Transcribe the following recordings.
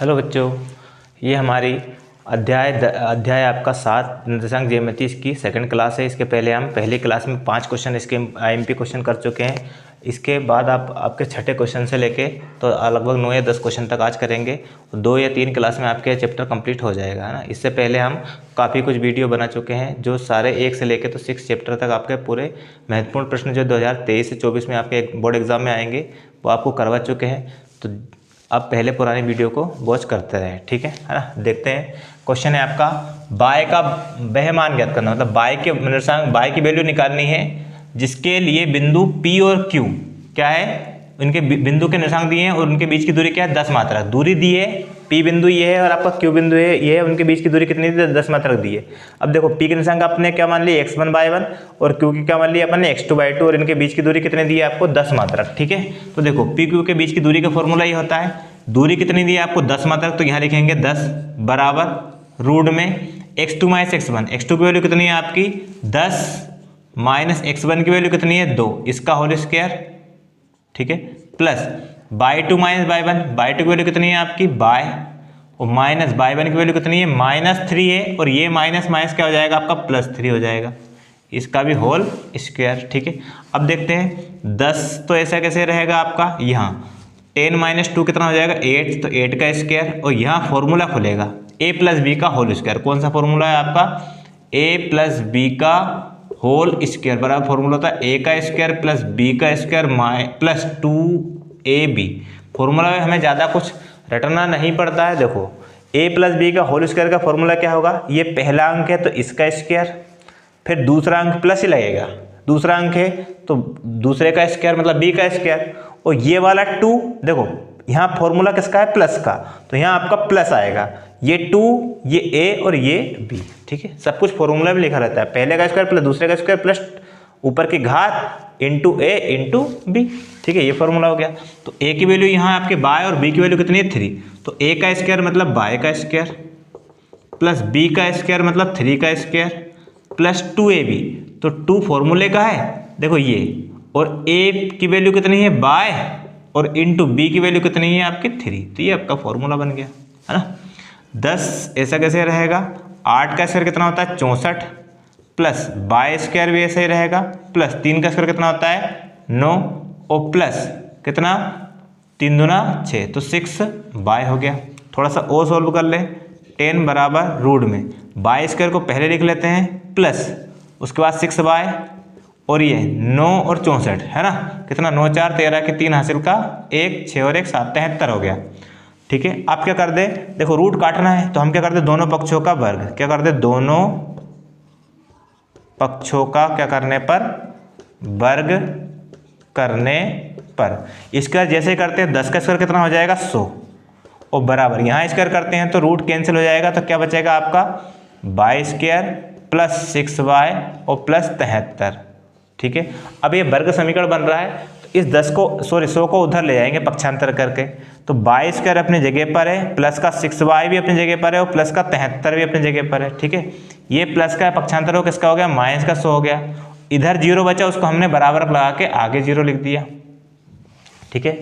Hello बच्चों, ये हमारी अध्याय आपका 7 निर्देशांक ज्यामिति की सेकंड क्लास है। इसके पहले हम पहली क्लास में 5 क्वेश्चन इसके आईएमपी क्वेश्चन कर चुके हैं। इसके बाद आपके छठे क्वेश्चन से लेके तो लगभग 9 या 10 क्वेश्चन तक आज करेंगे। 2 या 3 क्लास में आपके चैप्टर कंप्लीट हो जाएगा, है ना। इससे पहले हम काफ़ी कुछ वीडियो बना चुके हैं जो सारे 1 से लेके तो 6 चैप्टर तक आपके पूरे महत्वपूर्ण प्रश्न जो 2023 से 24 में आपके बोर्ड एग्जाम में आएंगे वो आपको करवा चुके हैं। तो आप पहले पुरानी वीडियो को वॉच करते रहे, ठीक है ना। देखते हैं, क्वेश्चन है आपका बाय का वह मान ज्ञात करना, मतलब बाय के निर्देशांक बाय की वैल्यू निकालनी है जिसके लिए बिंदु P और Q क्या है, उनके बिंदु के निर्देशांक दिए हैं और उनके बीच की दूरी क्या है 10 मात्रक दूरी दी है। P बिंदु ये है और आपका Q बिंदु है ये है, उनके बीच की दूरी कितनी दी है 10 मात्रक दी है। अब देखो P के निर्देशांक आपने क्या मान लिया x1/1 और Q की क्या मान लिया अपन ने x2/2 और इनके बीच की दूरी कितनी दी है आपको 10 मात्रक, ठीक है। तो देखो PQ के बीच की दूरी का फॉर्मूला ये होता है, दूरी कितनी दी है आपको 10 मात्रक, तो यहाँ लिखेंगे 10 बराबर रूट में x2 माइनस x1, x2 की वैल्यू कितनी है आपकी 10 माइनस x1 की वैल्यू कितनी है 2, इसका होल स्क्वायर, ठीक है, plus by 2 minus by 1, by 2 की वैल्यू कितनी है आपकी बाय, और माइनस बाई 1 की वैल्यू कितनी है -3 है, और ये माइनस माइनस क्या हो जाएगा आपका +3 हो जाएगा, इसका भी होल स्क्वायर, ठीक है। अब देखते हैं 10 तो ऐसा कैसे रहेगा आपका, यहाँ 10 माइनस 2 कितना हो जाएगा 8, तो 8 का स्क्वायर, और यहाँ फॉर्मूला खुलेगा a प्लस बी का होल स्क्वायर। कौन सा फॉर्मूला है आपका a प्लस बी का होल स्क्वायर बराबर फॉर्मूला होता है a का स्क्वायर प्लस b का स्क्वायर प्लस 2ab। फॉर्मूला में हमें ज़्यादा कुछ रटना नहीं पड़ता है। देखो a प्लस बी का होल स्क्वायर का फॉर्मूला क्या होगा, ये पहला अंक है तो इसका स्क्वायर, फिर दूसरा अंक प्लस ही लगेगा, दूसरा अंक है तो दूसरे का स्क्वायर मतलब b का स्क्वायर, और ये वाला 2 देखो यहाँ फॉर्मूला किसका है प्लस का, तो यहाँ आपका प्लस आएगा, ये 2 ये a और ये b, ठीक है। सब कुछ फॉर्मूला में लिखा रहता है, पहले का स्क्वायर प्लस दूसरे का स्क्वायर प्लस ऊपर की घात इंटू a इंटू b, ठीक है, ये फॉर्मूला हो गया। तो a की वैल्यू यहाँ आपके बाय और b की वैल्यू कितनी है 3, तो a का स्क्वायर मतलब बाय का स्क्वायर प्लस b का स्क्वायर मतलब 3 का स्क्वायर प्लस 2ab, तो 2 फॉर्मूले का है देखो ये, और a की वैल्यू कितनी है बाय और इंटू b की वैल्यू कितनी है आपकी 3, तो ये आपका फॉर्मूला बन गया, है ना। 10 ऐसा कैसे रहेगा, 8 का स्क्वायर कितना होता है 64 प्लस बाय स्क्वायर भी ऐसे ही रहेगा प्लस 3 का स्क्वायर कितना होता है 9 और प्लस कितना 3 दूना 6, तो 6 बाय हो गया। थोड़ा सा और सॉल्व कर ले, 10 बराबर रूट में बाय स्क्वायर को पहले लिख लेते हैं प्लस उसके बाद 6 बाय और ये 9 और 64, है ना, कितना 9 4 13 के 3 हासिल का 1 6 और 1 7 73 हो गया, ठीक है। आप क्या कर दे, देखो रूट काटना है तो हम क्या करते दोनों पक्षों का वर्ग, क्या करते दोनों पक्षों का क्या करने पर वर्ग करने पर, इसका जैसे करते हैं 10 का स्क्वायर कितना हो जाएगा 100 और बराबर यहाँ स्क्वायर करते हैं तो रूट कैंसिल हो जाएगा, तो क्या बचेगा आपका बाय स्क्वायर प्लस 6y और प्लस 73, ठीक है। अब ये वर्ग समीकरण बन रहा है तो इस 100 को उधर ले जाएंगे पक्षांतर करके, तो बाय स्क्वायर अपनी जगह पर है, प्लस का 6y भी अपनी जगह पर है और प्लस का 73 भी अपनी जगह पर है, ठीक है। ये प्लस का पक्षांतर हो किसका हो गया माइनस का 100 हो गया, इधर 0 बचा उसको हमने बराबर लगा के आगे 0 लिख दिया, ठीक है।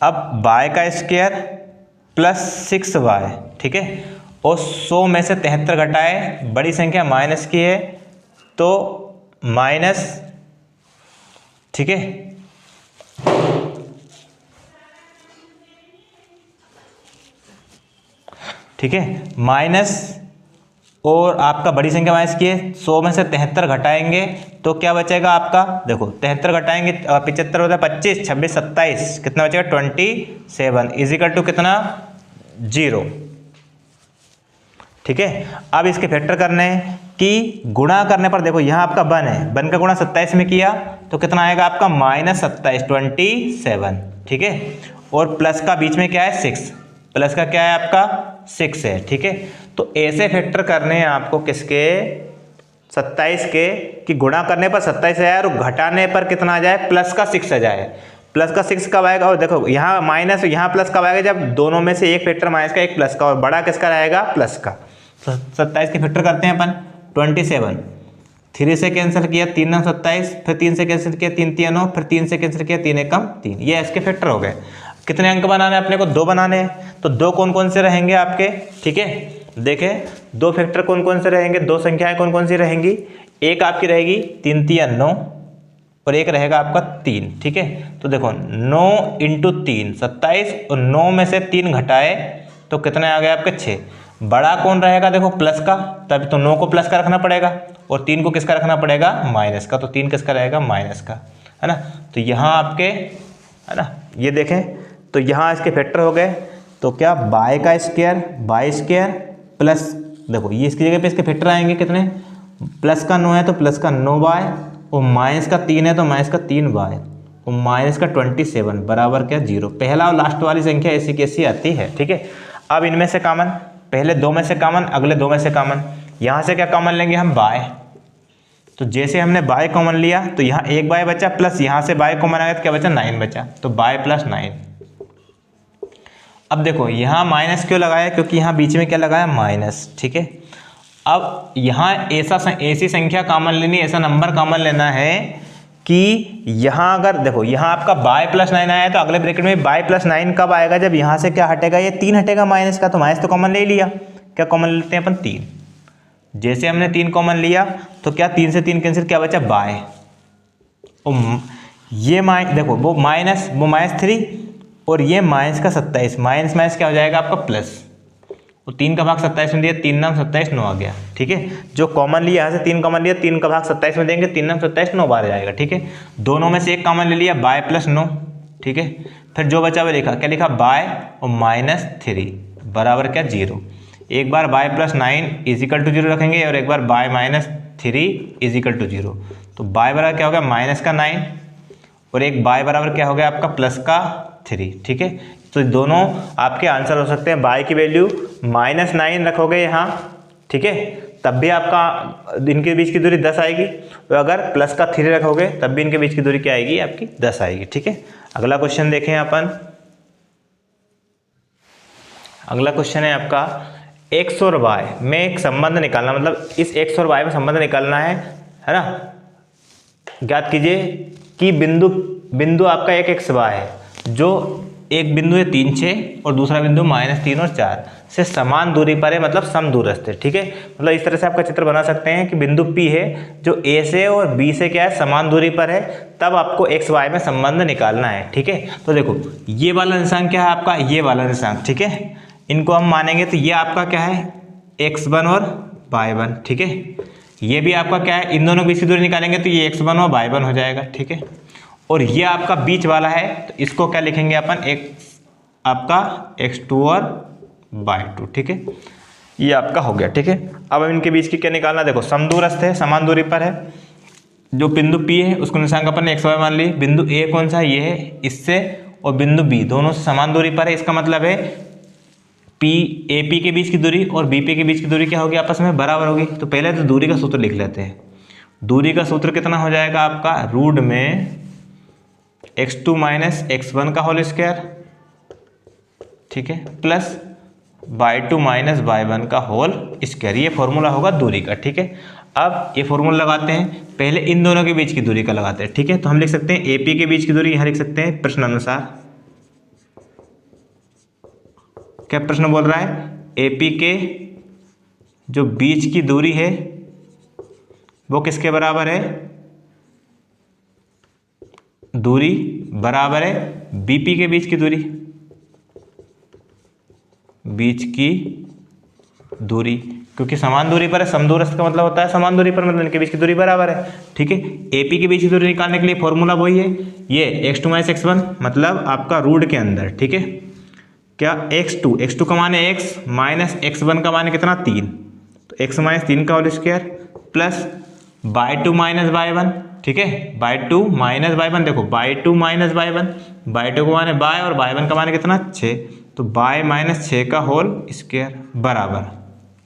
अब बाय का स्क्वायर प्लस 6y, ठीक है, और 100 में से 73 घटाए, बड़ी संख्या माइनस की है तो माइनस, ठीक है, ठीक है, माइनस और आपका बड़ी संख्या माइनस की है, 100 में से 73 घटाएंगे तो क्या बचेगा आपका, देखो 73 घटाएंगे 75 होता है 25 26 27, कितना बचेगा 27 इजिकल टू कितना 0, ठीक है। अब इसके फैक्टर करने हैं कि गुणा करने पर देखो यहाँ आपका 1 है, 1 का गुणा 27 में किया तो कितना आएगा आपका -27 27, ठीक है, और प्लस का बीच में क्या है 6, प्लस का क्या है आपका 6 है, ठीक है। तो ऐसे फैक्टर करने हैं आपको किसके 27 के, कि गुणा करने पर 27 आ जाए और घटाने पर कितना आ जाए प्लस का 6 आ जाए, प्लस का 6 कब आएगा, और देखो यहाँ माइनस यहाँ प्लस कब आएगा जब दोनों में से एक फैक्टर माइनस का एक प्लस का, और बड़ा किसका रहेगा प्लस का। तो 27 के फैक्टर करते हैं अपन 27, 3 से कैंसिल किया 3 9 27, फिर 3 से कैंसिल किया 3 3 9, फिर 3 से कैंसिल किया 3 1 3, ये इसके फैक्टर हो गए। कितने अंक बनाने हैं अपने को? 2 बनाने हैं। तो 2 कौन कौन से रहेंगे आपके? ठीक है, देखें 2 फैक्टर कौन कौन से रहेंगे, 2 संख्याएं कौन कौन सी रहेंगी? एक आपकी रहेगी 3 3 9 और एक रहेगा आपका 3। ठीक है, तो देखो 9 इंटू 3 27 और 9 में से 3 घटाए तो कितने आ गए आपके? 6। बड़ा कौन रहेगा? देखो प्लस का, तब तो 9 को प्लस का रखना पड़ेगा और 3 को किसका रखना पड़ेगा? माइनस का। तो 3 किसका रहेगा? माइनस का, है ना। तो यहाँ आपके, है ना, ये देखें तो यहाँ इसके फैक्टर हो गए। तो क्या बाय का स्क्वायर, बाय स्क्वायर प्लस, देखो ये इसकी जगह पे इसके फैक्टर आएंगे कितने? प्लस का 9 है तो प्लस का 9 बाय, और माइनस का 3 है तो माइनस का 3 बाय, और माइनस का 27 बराबर क्या? 0। पहला और लास्ट वाली संख्या ऐसी कैसी आती है। ठीक है, अब इनमें से कॉमन, पहले 2 में से कॉमन, अगले 2 में से कॉमन। यहाँ से क्या कॉमन लेंगे हम? बाय। तो जैसे हमने बाय कॉमन लिया तो यहाँ 1 बाय बचा, प्लस यहाँ से बाय कॉमन आया तो क्या बचा? 9 बचा। तो बाय प्लस 9। अब देखो यहाँ माइनस क्यों लगाया? क्योंकि यहाँ बीच में क्या लगाया? माइनस। ठीक है, अब यहाँ ऐसी संख्या कॉमन लेनी, ऐसा नंबर कॉमन लेना है कि यहाँ अगर देखो यहाँ आपका बाय प्लस 9 आया है तो अगले ब्रैकेट में बाय प्लस 9 कब आएगा? जब यहाँ से क्या हटेगा? ये 3 हटेगा माइनस का। तो माइनस तो कॉमन ले लिया, क्या कॉमन लेते हैं अपन? 3। जैसे हमने 3 कॉमन लिया तो क्या 3 से 3 कैंसिल, क्या बचा? बाय। ये देखो वो माइनस 3 और ये माइनस का 27, माइनस माइनस क्या हो जाएगा आपका? प्लस। तो 3 का भाग 27 में दिया, 3 नाम 27 9 आ गया। ठीक है, जो कॉमन लिया यहाँ से 3 कॉमन लिया, 3 का भाग 27 में देंगे, 3 नाम 27 9 बार जाएगा। ठीक है, दोनों में से एक कॉमन ले लिया, बाय प्लस 9। ठीक है, फिर जो बचा हुआ लिखा, क्या लिखा? बाय और माइनस 3 बराबर क्या? 0। एक बार बाय प्लस 9 इजिकल टू 0 रखेंगे और एक बार बाय माइनस 3 इजिकल टू 0। तो बाय बराबर क्या हो गया? माइनस का 9 और एक बाय बराबर क्या हो गया आपका? प्लस का 3। ठीक है, तो दोनों आपके आंसर हो सकते हैं। बाय की वैल्यू -9 रखोगे यहाँ, ठीक है, तब भी आपका इनके बीच की दूरी 10 आएगी। तो अगर प्लस का 3 रखोगे तब भी इनके बीच की दूरी क्या आएगी? आपकी 10 आएगी। ठीक है, अगला क्वेश्चन देखें अपन। अगला क्वेश्चन है आपका x और y में एक संबंध निकालना, मतलब इस x और y में संबंध निकालना है ना। ज्ञात कीजिए कि बिंदु आपका एक xy है, जो एक बिंदु है 3 6 और दूसरा बिंदु -3 और 4 से समान दूरी पर है, मतलब समदूरस्थ है। ठीक है, मतलब इस तरह से आपका चित्र बना सकते हैं कि बिंदु P है जो A से और B से क्या है? समान दूरी पर है, तब आपको x y में संबंध निकालना है। ठीक है, तो देखो ये वाला निशान क्या है आपका? ये वाला निशान। ठीक है, इनको हम मानेंगे तो ये आपका क्या है? x1 और y1। ठीक है, ये भी आपका क्या है? इन दोनों के बीच की दूरी निकालेंगे तो ये x1 और y1 हो जाएगा। ठीक है, और ये आपका बीच वाला है तो इसको क्या लिखेंगे अपन? आपका x2 और y2। ठीक है, ये आपका हो गया। ठीक है, अब इनके बीच की क्या निकालना? देखो समदूरस्थ है, समान दूरी पर है। जो बिंदु P है उसको निशान का अपन ने xy मान ली। बिंदु A कौन सा है? ये है, इससे, और बिंदु B दोनों से समान दूरी पर है। इसका मतलब है AP के बीच की दूरी और BP के बीच की दूरी क्या होगी? आपस में बराबर होगी। तो पहले तो दूरी का सूत्र लिख लेते हैं। दूरी का सूत्र कितना हो जाएगा आपका? रूट में x2 - x1 का होल स्क्वायर, ठीक है, प्लस y2 - y1 का होल स्क्वायर। ये फॉर्मूला होगा दूरी का। ठीक है, अब ये फॉर्मूला लगाते हैं। पहले इन दोनों के बीच की दूरी का लगाते हैं। ठीक है, तो हम लिख सकते हैं AP के बीच की दूरी, यहाँ लिख सकते हैं प्रश्न अनुसार। क्या प्रश्न बोल रहा है? AP के जो बीच की दूरी है वो किसके बराबर है? दूरी बराबर है BP के बीच की दूरी, बीच की दूरी, क्योंकि समान दूरी पर है। समदूरस्थ का मतलब होता है समान दूरी पर, मतलब इनके बीच की दूरी बराबर है। ठीक है, AP की बीच की दूरी निकालने के लिए फॉर्मूला वही है, ये x2 - x1, मतलब आपका रूट के अंदर। ठीक है, क्या x2 का मान है x माइनस x1 का मान है कितना? 3, तो x - 3 का whole square plus y2 - y1। ठीक है, y2 - y1, देखो y2 - y1, y2 का मान है y और y1 का मान है कितना? 6, तो y - 6 का होल स्क्वायर बराबर,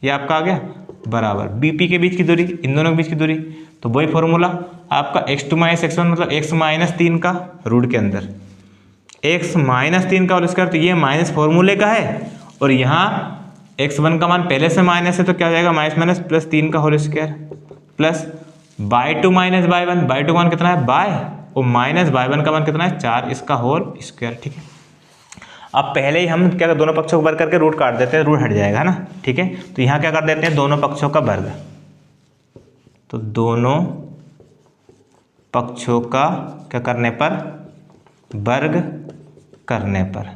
ये आपका आ गया बराबर BP के बीच की दूरी, इन दोनों के बीच की दूरी। तो वही फॉर्मूला आपका x2 - x1, मतलब x - 3 का रूट के अंदर x - 3 का होल स्क्वायर। तो ये माइनस फॉर्मूले का है और यहाँ x1 का मान पहले से माइनस है, तो क्या हो जाएगा? माइनस प्लस 3 का whole square plus y2 - y1, y2 का मान कितना है? y, और माइनस y1 का मान कितना है? 4, इसका होल स्क्वायर। ठीक है, अब पहले ही हम क्या दोनों पक्षों का वर्ग करके रूट काट देते हैं, रूट हट जाएगा, है ना, ठीक है। तो यहाँ क्या कर देते हैं, दोनों पक्षों का वर्ग, तो दोनों पक्षों का क्या करने पर, वर्ग करने पर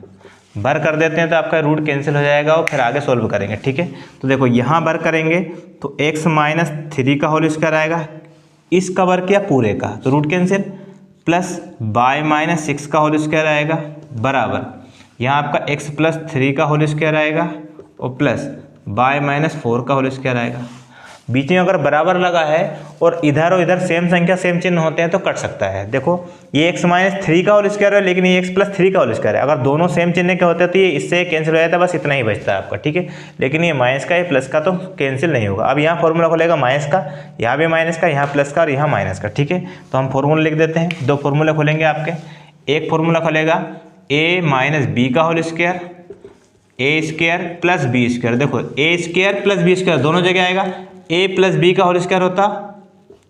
वर्ग कर देते हैं तो आपका रूट कैंसिल हो जाएगा और फिर आगे सोल्व करेंगे, ठीक है। तो देखो यहाँ वर्ग करेंगे तो x माइनस 3 का होल स्क्वायर आएगा, इसका वर्ग किया पूरे का तो root cancel, plus y minus 6 का होल स्क्वायर आएगा बराबर यहाँ आपका x प्लस 3 का होल स्क्वायर आएगा और प्लस y माइनस 4 का होल स्क्वायर आएगा। बीच में अगर बराबर लगा है और इधर सेम संख्या सेम चिन्ह होते हैं तो कट सकता है। देखो ये x माइनस 3 का होल स्क्वायर है लेकिन ये x प्लस 3 का होल स्क्वायर है, अगर दोनों सेम चिन्ह के होते हैं तो ये इससे कैंसिल हो जाता है, बस इतना ही बचता है आपका, ठीक है। लेकिन ये माइनस का, ये प्लस का तो कैंसिल नहीं होगा। अब यहाँ फॉर्मूला खुलेगा माइनस का, यहाँ भी माइनस का, यहाँ प्लस का और यहाँ माइनस का, ठीक है। तो हम फॉर्मूला लिख देते हैं, दो फॉर्मूले खुलेंगे आपके। एक फॉर्मूला खुलेगा a माइनस बी का होल स्क्वायर, ए स्क्वायर प्लस बी स्क्वायर। देखो ए स्क्वायर प्लस बी स्क्वायर दोनों जगह आएगा, a प्लस बी का होल स्क्वायर होता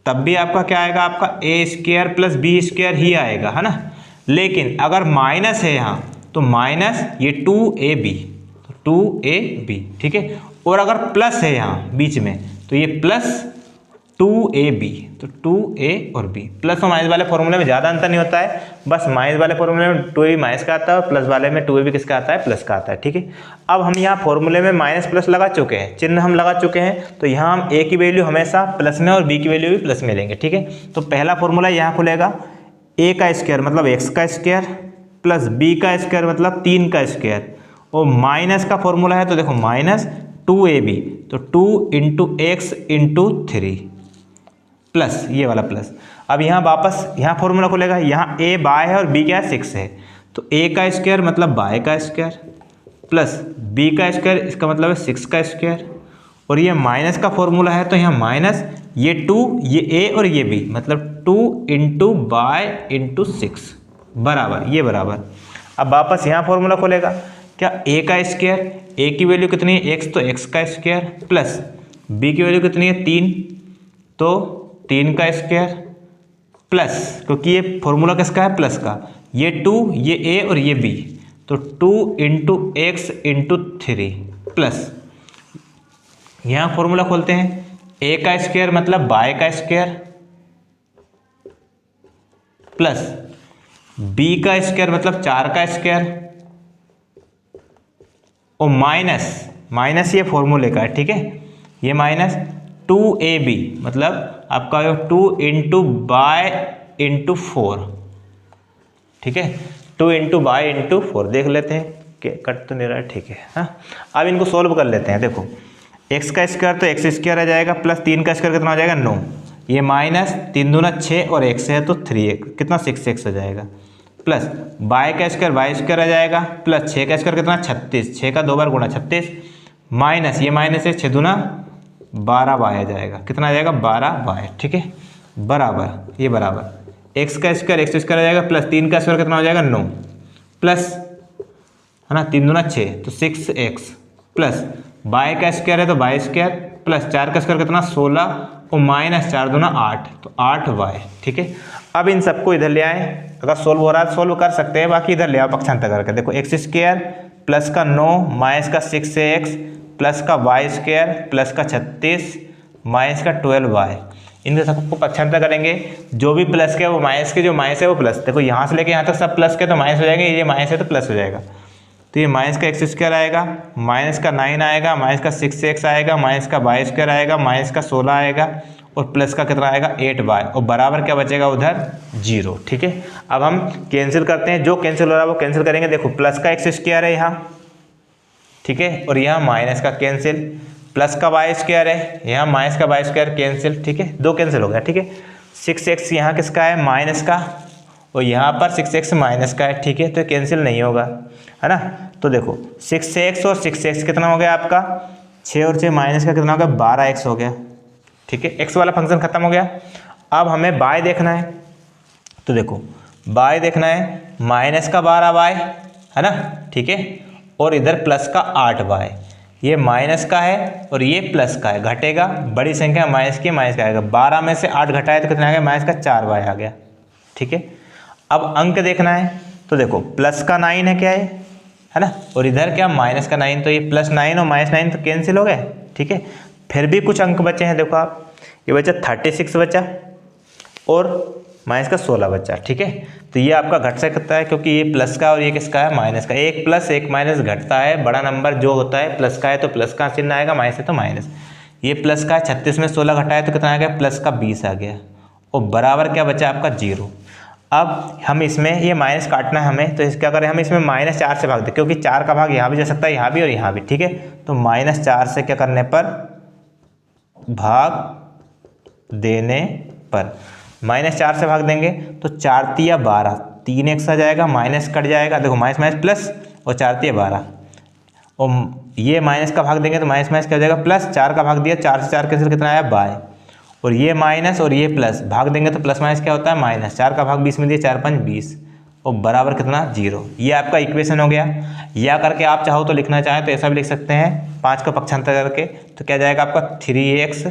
तब भी आपका क्या आएगा, आपका ए स्क्वायर प्लस बी स्क्वायर ही आएगा, है ना। लेकिन अगर माइनस है यहाँ तो माइनस ये 2ab, तो 2ab, ठीक है। और अगर प्लस है यहाँ बीच में तो ये प्लस 2ab, तो 2a और b। प्लस और माइनस वाले फॉर्मूले में ज़्यादा अंतर नहीं होता है, बस माइनस वाले फॉर्मूले में 2a माइनस का आता है और प्लस वाले में 2ab किसका आता है, प्लस का आता है, ठीक है। अब हम यहाँ फॉर्मूले में माइनस प्लस लगा चुके हैं, चिन्ह हम लगा चुके हैं, तो यहाँ हम a की वैल्यू हमेशा प्लस में और b की वैल्यू भी प्लस में लेंगे, ठीक है। तो पहला फॉर्मूला यहाँ खुलेगा a का स्क्वायर मतलब x का स्क्वायर प्लस b का स्क्वायर मतलब 3 का स्क्वायर, और माइनस का फॉर्मूला है तो देखो माइनस 2ab, तो 2 इंटू एक्स इंटू 3 प्लस ये वाला प्लस। अब यहाँ वापस यहाँ फॉर्मूला खुलेगा, यहाँ a बाय है और b क्या है 6 है, तो a का स्क्वायर मतलब बाय का स्क्वायर प्लस b का स्क्वायर इसका मतलब है 6 का स्क्वायर, और ये माइनस का फॉर्मूला है तो यहाँ माइनस ये 2 ये a और ये b मतलब 2 इंटू बाय इंटू 6 बराबर ये बराबर। अब वापस यहाँ फॉर्मूला खुलेगा, क्या a का स्क्वायर, a की वैल्यू कितनी है x, तो x का स्क्वायर प्लस b की वैल्यू कितनी है 3, तो 3 का स्क्वायर प्लस, क्योंकि ये फॉर्मूला किसका है, प्लस का, ये 2 ये a और ये b, तो 2 इंटू एक्स इंटू 3 प्लस यहाँ फॉर्मूला खोलते हैं, a का स्क्वायर मतलब बाय का स्क्वायर प्लस b का स्क्वायर मतलब 4 का स्क्वायर और माइनस ये फॉर्मूले का है, ठीक है, ये माइनस 2ab मतलब आपका 2 इंटू बाय इंटू 4, ठीक है, 2 इंटू बाय इंटू 4। देख लेते हैं कि कट तो नहीं रहा है, ठीक है। हाँ अब इनको सोल्व कर लेते हैं। देखो x का स्क्वायर तो x स्क्वायर आ जाएगा प्लस 3 का स्क्वायर कितना हो जाएगा 9, ये माइनस 3 दूना 6 और x है तो 3 कितना 6x हो जाएगा, प्लस y का स्क्वायर आ जाएगा प्लस 6 का स्क्वायर कितना 36, 6 का 2 बार गुणा 36, माइनस ये माइनस है 6 दूना 12 y आ जाएगा, कितना आ जाएगा 12 y, ठीक है, बराबर ये बराबर x का स्क्वायर आ जाएगा प्लस 3 का स्क्वायर कितना हो जाएगा 9 प्लस है ना 3 दूना 6 तो 6x प्लस y का स्क्वायर है तो y स्क्वायर प्लस 4 का स्क्वायर कितना 16 और माइनस 4 दूना 8 तो 8y, ठीक है। अब इन सबको इधर ले आए, अगर सोल्व हो रहा है तो सोल्व कर सकते हैं, बाकी इधर ले आओ पक्षांतर करके। देखो x स्क्वायर प्लस का 9 माइनस का 6x प्लस का y स्क्वायर प्लस का 36 माइनस का 12y, इन सबको पक्षांतर करेंगे, जो भी प्लस के वो माइनस के, जो माइनस है वो प्लस। देखो यहाँ से लेके यहाँ तक सब प्लस के तो माइनस हो जाएंगे, ये माइनस है तो प्लस हो जाएगा, तो ये माइनस का x स्क्वायर आएगा, माइनस का 9 आएगा, माइनस का 6x आएगा, माइनस का y स्क्वायर आएगा, माइनस का 16 आएगा और प्लस का कितना आएगा 8y और बराबर क्या बचेगा उधर 0, ठीक है। अब हम कैंसिल करते हैं, जो कैंसिल हो रहा है वो कैंसिल करेंगे। देखो प्लस का x स्क्वायर है यहाँ, ठीक है, और यहाँ माइनस का कैंसिल, प्लस का y स्क्वायर है, यहाँ माइनस का y स्क्वायर कैंसिल, ठीक है, दो कैंसिल हो गया, ठीक है। 6x यहाँ किसका है माइनस का और यहाँ पर 6x माइनस का है, ठीक है, तो कैंसिल नहीं होगा, है ना। तो देखो 6x और 6x कितना हो गया आपका 6 और 6 माइनस का कितना हो गया 12x हो गया, ठीक है, x वाला फंक्शन खत्म हो गया। अब हमें y देखना है, तो देखो y देखना है माइनस का 12y है ना, ठीक है, और इधर प्लस का 8y, ये माइनस का है और ये प्लस का है, घटेगा बड़ी संख्या माइनस की माइनस का आएगा, 12 में से 8 घटाए तो कितना आ गया माइनस का 4y आ गया, ठीक है। अब अंक देखना है, तो देखो प्लस का 9 है क्या है है ना, और इधर क्या माइनस का 9, तो ये +9 और -9 तो कैंसिल हो गए, ठीक है। फिर भी कुछ अंक बचे हैं, देखो आप, ये बचा 36 बचा और माइनस का 16 बचा, ठीक है। तो ये आपका घट सकता है क्योंकि ये प्लस का और ये किसका है, माइनस का। एक प्लस एक माइनस घटता है, बड़ा नंबर जो होता है प्लस का है तो प्लस का चिन्ह आएगा, माइनस है तो माइनस। ये प्लस का है, 36 में 16 घटाए तो कितना आ गया, प्लस का 20 आ गया, और बराबर क्या बचा आपका 0। अब हम इसमें ये माइनस काटना है हमें, तो क्या करें, हम इसमें -4 से भाग दें, क्योंकि 4 का भाग यहाँ भी जा सकता है, यहाँ भी और यहाँ भी, ठीक है। तो -4 से क्या करने पर, भाग देने पर, -4 से भाग देंगे तो 4 तिया 12, 3 एक्स आ जाएगा, माइनस कट जाएगा, देखो माइनस माइनस प्लस, और 4 तिया 12, और ये माइनस का भाग देंगे तो माइनस माइनस क्या हो जाएगा प्लस, 4 का भाग दिया, 4 से 4 कैंसिल, कितना आया 22, और ये माइनस और ये प्लस, भाग देंगे तो प्लस माइनस क्या होता है माइनस, 4 का भाग 20 में दिया, 4 5 20, और बराबर कितना 0। ये आपका इक्वेशन हो गया। या करके आप चाहो तो लिखना चाहें तो ऐसा भी लिख सकते हैं, 5 का पक्षांतर करके, तो क्या जाएगा आपका 3x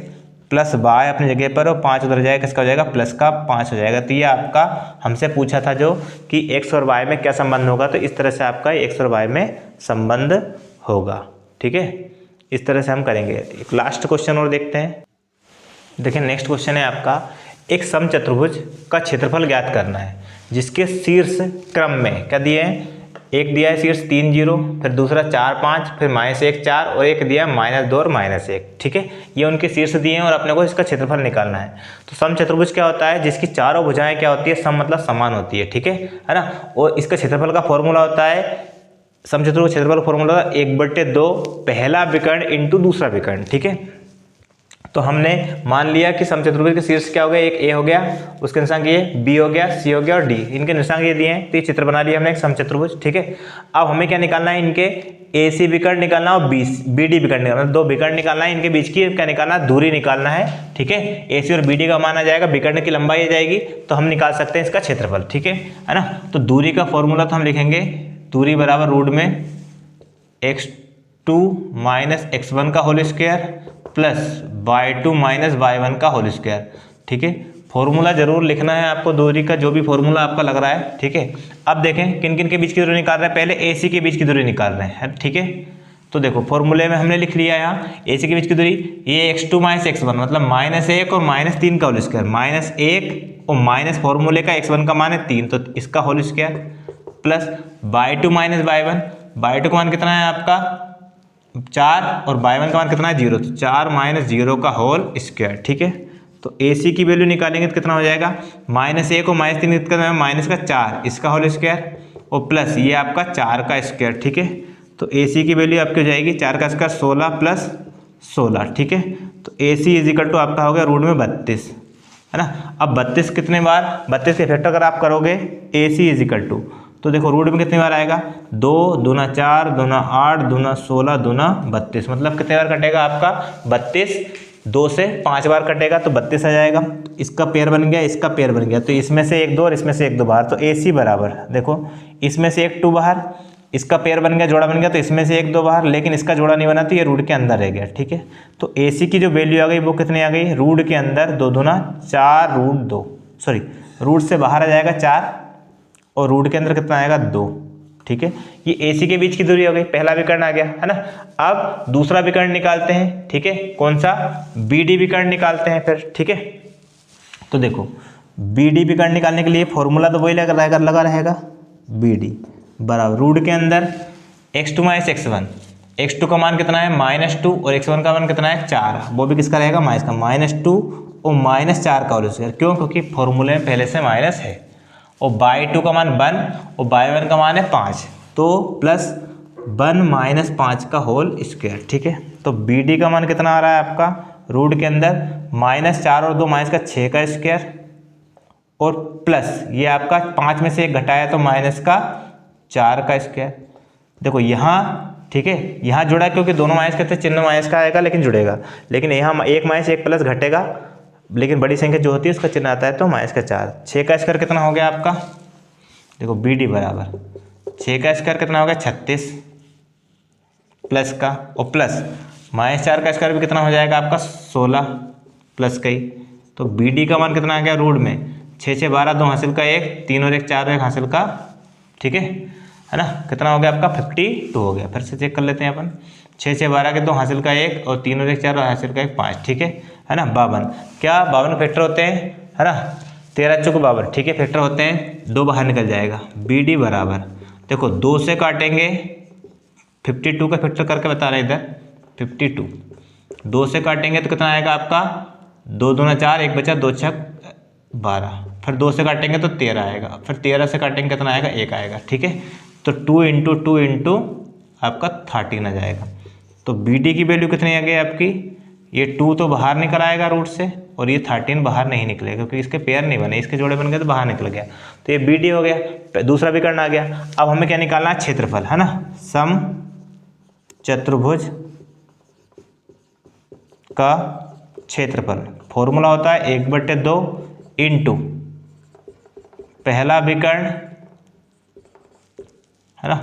+ y अपनी जगह पर, और 5 उधर जाएगा, किसका हो जाएगा, प्लस का 5 हो जाएगा। तो ये आपका हमसे पूछा था जो कि x और y में क्या संबंध होगा, तो इस तरह से आपका x और y में संबंध होगा, ठीक है। इस तरह से हम करेंगे। एक लास्ट क्वेश्चन और देखते हैं। देखिए नेक्स्ट क्वेश्चन है आपका, एक समचतुर्भुज का क्षेत्रफल ज्ञात करना है जिसके शीर्ष क्रम में क्या दिए हैं, एक दिया है शीर्ष 3 0, फिर दूसरा 4 5, फिर -1 4, और एक दिया है -2 और -1, ठीक है। ये उनके शीर्ष दिए हैं और अपने को इसका क्षेत्रफल निकालना है। तो समचतुर्भुज क्या होता है, जिसकी चारों भुजाएं क्या होती है, सम मतलब समान होती है, ठीक है ना। और इसका क्षेत्रफल का फॉर्मूला होता है, समचतुर्भुज क्षेत्रफल का फॉर्मूला होता है 1/2 पहला विकर्ण इंटू दूसरा विकर्ण, ठीक है। तो हमने मान लिया कि समचतुर्भुज के शीर्ष क्या हो गया, एक ए हो गया, उसके निशांक ये बी हो गया, सी हो गया और डी, इनके निशांक ये दिए हैं। तो ये चित्र बना लिया हमने एक समचतुर्भुज, ठीक है। अब हमें क्या निकालना है, इनके ए सी विकर्ण निकालना और बी डी विकर्ण निकालना, दो विकर्ण निकालना है, इनके बीच की क्या निकालना है, दूरी निकालना है, ठीक है। ए सी और बी डी का मान आ जाएगा, विकर्ण की लंबाई आ जाएगी, तो हम निकाल सकते हैं इसका क्षेत्रफल, ठीक है ना। तो दूरी का फॉर्मूला तो हम लिखेंगे, दूरी बराबर रूट में x2 - x1 का whole square plus y2 - y1 का होल स्क्वायर, ठीक है। फॉर्मूला जरूर लिखना है आपको, दूरी का जो भी फॉर्मूला आपका लग रहा है, ठीक है। अब देखें किन किन के बीच की दूरी निकाल रहे हैं, पहले ए सी के बीच की दूरी निकाल रहे हैं, ठीक है। तो देखो फॉर्मूले में हमने लिख लिया यहाँ ए सी के बीच की दूरी, ये x2 - x1 मतलब -1 और -3 का होल स्क्वायर, -1 और माइनस फॉर्मूले का x1 का मान है 3, तो इसका whole square plus y2 - y1, y2 का मान कितना है आपका 4 और y1 का मान कितना है 0, तो 4 - 0 का होल स्क्वायर, ठीक है। तो AC की वैल्यू निकालेंगे तो कितना हो जाएगा, -1 और -3 कितना है, माइनस का 4 इसका होल स्क्वायर और प्लस ये आपका 4 का स्क्वायर, ठीक है। तो AC की वैल्यू आपकी हो जाएगी 4 का स्क्वायर 16 + 16, ठीक है। तो AC = आपका हो गया रूट में 32, है ना। अब 32 कितने बार, 32 के फैक्टर अगर आप करोगे AC = तो देखो रूट में कितनी बार आएगा, 2 दूना 4 दूना 8 दूना 16 दूना 32, मतलब कितने बार कटेगा आपका 32, 2 से 5 बार कटेगा तो 32 आ जाएगा। इसका पेयर बन गया, इसका पेयर बन गया, तो इसमें से 1 2 और इसमें से 1 2 बाहर, तो AC बराबर देखो इसमें से 1 2 बाहर, इसका पेयर बन गया, जोड़ा बन गया, तो इसमें से 1 2 बाहर, लेकिन इसका जोड़ा नहीं बना तो ये रूट के अंदर रह गया, ठीक है। तो AC की जो वैल्यू आ गई वो कितनी आ गई, रूट के अंदर 2 दूना 4 रूट 2, सॉरी रूट से बाहर आ जाएगा 4 और रूट के अंदर कितना आएगा 2, ठीक है। ये AC के बीच की दूरी हो गई, पहला विकर्ण आ गया, है ना। अब दूसरा विकर्ण निकालते हैं, ठीक है, कौन सा, BD विकर्ण निकालते हैं फिर, ठीक है। तो देखो BD विकर्ण निकालने के लिए फॉर्मूला तो वही लगा रहेगा, BD बराबर रूट के अंदर x2 - x1, x2 का मान कितना है -2 और x1 का मान कितना है 4, वो भी किसका रहेगा माइनस का, -2 और -4 का होल स्क्वायर, क्यों, क्योंकि फॉर्मूले में पहले से माइनस है, और y2 का मान 1 और y1 का मान है 5, तो प्लस 1 - 5 का होल स्क्वायर, ठीक है। तो BD का मान कितना आ रहा है आपका, रूट के अंदर -4 और 2 माइनस का 6 का स्क्वायर, और प्लस ये आपका 5 में से 1 घटाया तो माइनस का 4 का स्क्वायर। देखो यहाँ, ठीक है, यहाँ जुड़ा क्योंकि दोनों माइनस करते चिन्ह माइनस का आएगा लेकिन जुड़ेगा, लेकिन यहाँ 1 - 1 प्लस घटेगा, लेकिन बड़ी संख्या जो होती है उसका चिन्ह आता है तो माइनस का 4, 6 का स्क्वायर कितना हो गया आपका, देखो BD बराबर 6 का स्क्वायर कितना हो गया 36 प्लस का, और प्लस -4 का स्क्वायर भी कितना हो जाएगा आपका 16 प्लस का ही, तो BD का मान कितना आ गया रूट में 6 6 12 2 हासिल का 1 3 और 1 4 और 1 हासिल का, ठीक है। है ना। कितना हो गया आपका 52 हो गया। फिर से चेक कर लेते हैं अपन। 6 6 12 के 2 हासिल का 1 और 3 और 1 4 और हासिल का 1 5, ठीक है ना। 52 क्या 52 फैक्टर होते हैं, है ना। 13 चौक 52, ठीक है, फैक्टर होते हैं। 2 बाहर निकल जाएगा। BD बराबर देखो 2 से काटेंगे, 52 का फैक्टर करके बता रहे इधर 52, 2 से काटेंगे तो कितना आएगा आपका 2 दूना 4, 1 बचा 2 छक 12, फिर 2 से काटेंगे तो 13 आएगा, फिर 13 से काटेंगे कितना आएगा 1 आएगा, ठीक है। तो 2 इंटू 2 इंटू आपका 13 आ जाएगा। तो BD की वैल्यू कितनी आ गई आपकी, ये 2 तो बाहर निकल आएगा रूट से और ये 13 बाहर नहीं निकलेगा क्योंकि इसके पेयर नहीं बने, इसके जोड़े बन गए तो बाहर निकल गया। तो ये BD हो गया। दूसरा विकर्ण आ गया। अब हमें क्या निकालना है, क्षेत्रफल, है ना। सम चतुर्भुज का क्षेत्रफल फॉर्मूला होता है 1/2 इंटू पहला विकर्ण, है ना,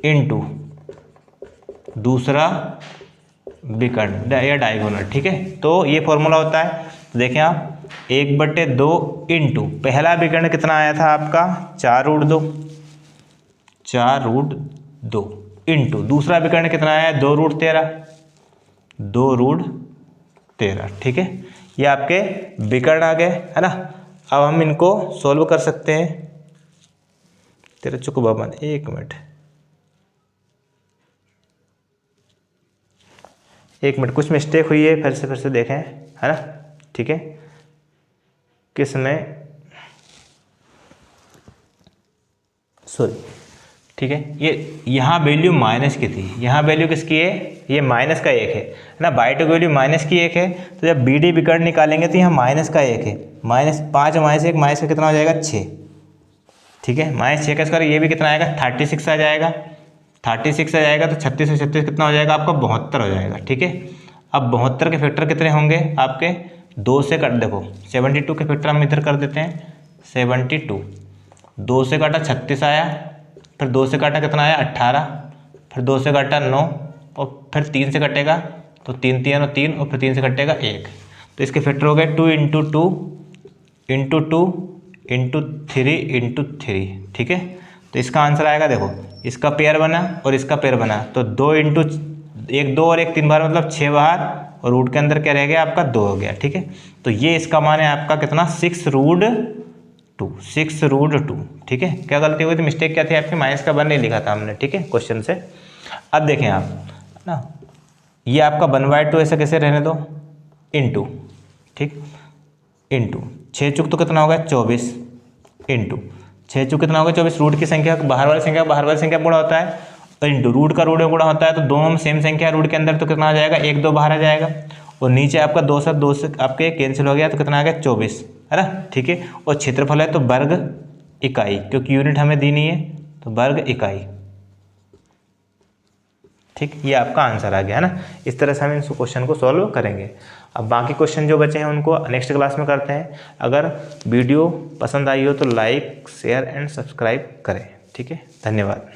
इंटू दूसरा विकर्ण या डायगोनल, ठीक है। तो ये फॉर्मूला होता है। तो देखें आप 1/2 इंटू पहला विकर्ण कितना आया था आपका 4√2, 4√2 इंटू दूसरा विकर्ण कितना आया 2√13, 2√13, ठीक है। ये आपके विकर्ण आ गए, है ना। अब हम इनको सॉल्व कर सकते हैं। 13 चौक 52, 1 मिनट, 1 मिनट, कुछ मिस्टेक हुई है, फिर से देखें, है ना, ठीक है। किस में सॉरी, ठीक है। ये यहाँ वैल्यू माइनस की थी, यहाँ वैल्यू किसकी है, ये माइनस का 1 है ना। बाई टू वैल्यू माइनस की 1 है, तो जब BD विकर्ण निकालेंगे तो यहाँ माइनस का 1 है। -5 -1 माइनस का कितना हो जाएगा 6, ठीक है। -6 का स्क्वायर, ये भी कितना आएगा 36 आ जाएगा, 36 आ जाएगा। तो 36 से 36 कितना हो जाएगा आपका 72 हो जाएगा, ठीक है। अब 72 के फैक्टर कितने होंगे आपके 2 से कट, देखो 72 के फैक्टर हम इधर कर देते हैं 72, 2 से काटा 36 आया, फिर 2 से काटा कितना आया 18, फिर 2 से काटा 9 और फिर 3 से कटेगा तो 3 3 और 3 और फिर 3 से कटेगा 1। तो इसके फैक्टर हो गए 2 इंटू 2 इंटू 2 इंटू 3 इंटू 3, ठीक है। तो इसका आंसर आएगा, देखो इसका पेयर बना और इसका पेयर बना, तो 2 इंटू 1 2 और 1 3 बार मतलब 6 बाहर और रूट के अंदर क्या रह गया आपका 2 हो गया, ठीक है। तो ये इसका मान है आपका कितना 6√2, 6√2, ठीक है। क्या गलती हुई थी, मिस्टेक क्या थी आपकी, माइनस का 1 नहीं लिखा था हमने, ठीक है, क्वेश्चन से। अब देखें आप ना, ये आपका 1/2 ऐसे कैसे रहने दो इंटू, ठीक, इंटू 6 चुक तो कितना होगा 24 इंटू 6 चुक कितना होगा 24, रूट की संख्या बाहर वाली संख्या गुणा होता है, और इंटू रूट का रूट में गुणा होता है। तो दोनों में सेम संख्या रूट के अंदर, तो कितना आ जाएगा 1 2 बाहर आ जाएगा, और नीचे आपका 2 से आपके कैंसिल हो गया, तो कितना आ गया 24, है ना, ठीक है। और क्षेत्रफल है तो वर्ग इकाई, क्योंकि यूनिट हमें दी नहीं है, तो वर्ग इकाई, ठीक। ये आपका आंसर आ गया, है ना। इस तरह से हम इस क्वेश्चन को सॉल्व करेंगे। अब बाकी क्वेश्चन जो बचे हैं उनको नेक्स्ट क्लास में करते हैं। अगर वीडियो पसंद आई हो तो लाइक शेयर एंड सब्सक्राइब करें, ठीक है। धन्यवाद।